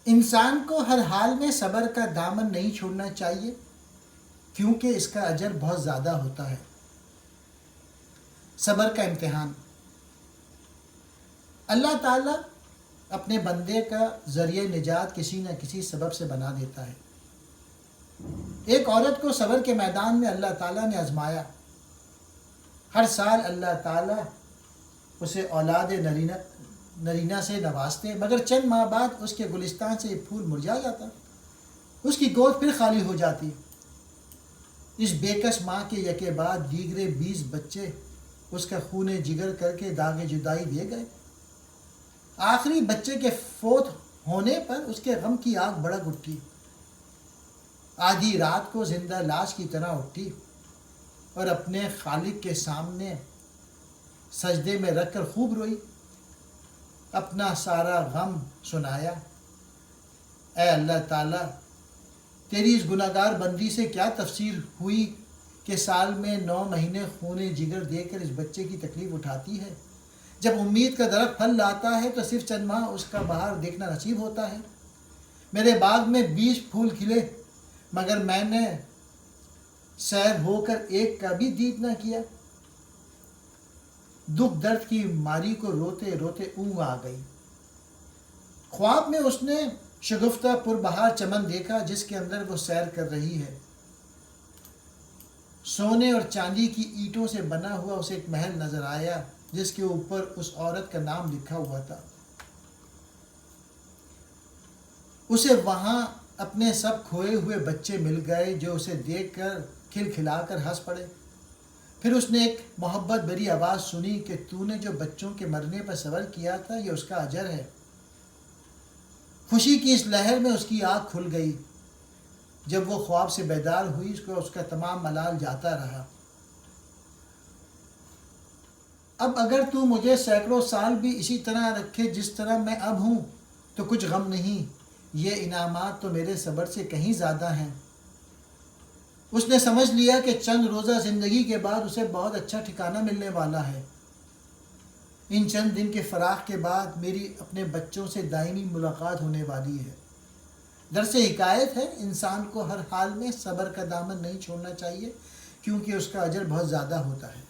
انسان کو ہر حال میں صبر کا دامن نہیں چھوڑنا چاہیے، کیونکہ اس کا اجر بہت زیادہ ہوتا ہے۔ صبر کا امتحان۔ اللہ تعالیٰ اپنے بندے کا ذریعہ نجات کسی نہ کسی سبب سے بنا دیتا ہے۔ ایک عورت کو صبر کے میدان میں اللہ تعالیٰ نے آزمایا۔ ہر سال اللہ تعالیٰ اسے اولاد نرینہ سے نوازتے، مگر چند ماہ بعد اس کے گلستان سے ایک پھول مرجھا جاتا، اس کی گود پھر خالی ہو جاتی۔ اس بیکس ماں کے یکے بعد دیگرے 20 بچے اس کا خون جگر کر کے داغ جدائی دے گئے۔ آخری بچے کے فوت ہونے پر اس کے غم کی آگ بھڑک اٹھی۔ آدھی رات کو زندہ لاش کی طرح اٹھی اور اپنے خالق کے سامنے سجدے میں رکھ کر خوب روئی، اپنا سارا غم سنایا۔ اے اللہ تعالیٰ، تیری اس گناہگار بندی سے کیا تفسیر ہوئی کہ سال میں 9 مہینے خون جگر دے کر اس بچے کی تکلیف اٹھاتی ہے۔ جب امید کا درخت پھل لاتا ہے تو صرف چند ماہ اس کا بہار دیکھنا نصیب ہوتا ہے۔ میرے باغ میں 20 پھول کھلے، مگر میں نے سیر ہو کر ایک کا بھی دید نہ کیا۔ دکھ درد کی ماری کو روتے روتے اونگ آ گئی۔ خواب میں اس نے شگفتہ پربہار چمن دیکھا جس کے اندر وہ سیر کر رہی ہے۔ سونے اور چاندی کی اینٹوں سے بنا ہوا اسے ایک محل نظر آیا جس کے اوپر اس عورت کا نام لکھا ہوا تھا۔ اسے وہاں اپنے سب کھوئے ہوئے بچے مل گئے جو اسے دیکھ کر کھلکھلا کر ہنس پڑے۔ پھر اس نے ایک محبت بھری آواز سنی کہ تو نے جو بچوں کے مرنے پر صبر کیا تھا یہ اس کا اجر ہے۔ خوشی کی اس لہر میں اس کی آنکھ کھل گئی۔ جب وہ خواب سے بیدار ہوئی اس کا تمام ملال جاتا رہا۔ اب اگر تو مجھے سینکڑوں سال بھی اسی طرح رکھے جس طرح میں اب ہوں تو کچھ غم نہیں، یہ انعامات تو میرے صبر سے کہیں زیادہ ہیں۔ اس نے سمجھ لیا کہ چند روزہ زندگی کے بعد اسے بہت اچھا ٹھکانہ ملنے والا ہے۔ ان چند دن کے فراق کے بعد میری اپنے بچوں سے دائمی ملاقات ہونے والی ہے۔ درس حکایت ہے، انسان کو ہر حال میں صبر کا دامن نہیں چھوڑنا چاہیے، کیونکہ اس کا اجر بہت زیادہ ہوتا ہے۔